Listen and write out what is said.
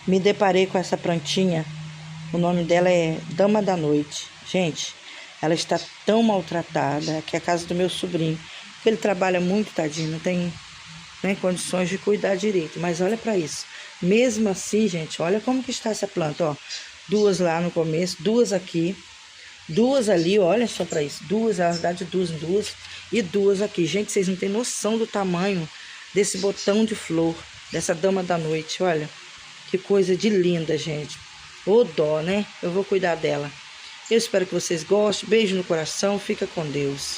me deparei com essa plantinha. O nome dela é Dama da Noite. Gente, ela está tão maltratada, que é a casa do meu sobrinho, que ele trabalha muito, tadinho, não tem condições de cuidar direito. Mas olha para isso. Mesmo assim, gente, olha como que está essa planta, ó. 2 lá no começo, 2 aqui, 2 ali, olha só para isso. 2, na verdade, 2 e 2 aqui. Gente, vocês não têm noção do tamanho desse botão de flor, dessa Dama da Noite, olha. Que coisa de linda, gente. Ô dó, né? Eu vou cuidar dela. Eu espero que vocês gostem. Beijo no coração. Fica com Deus.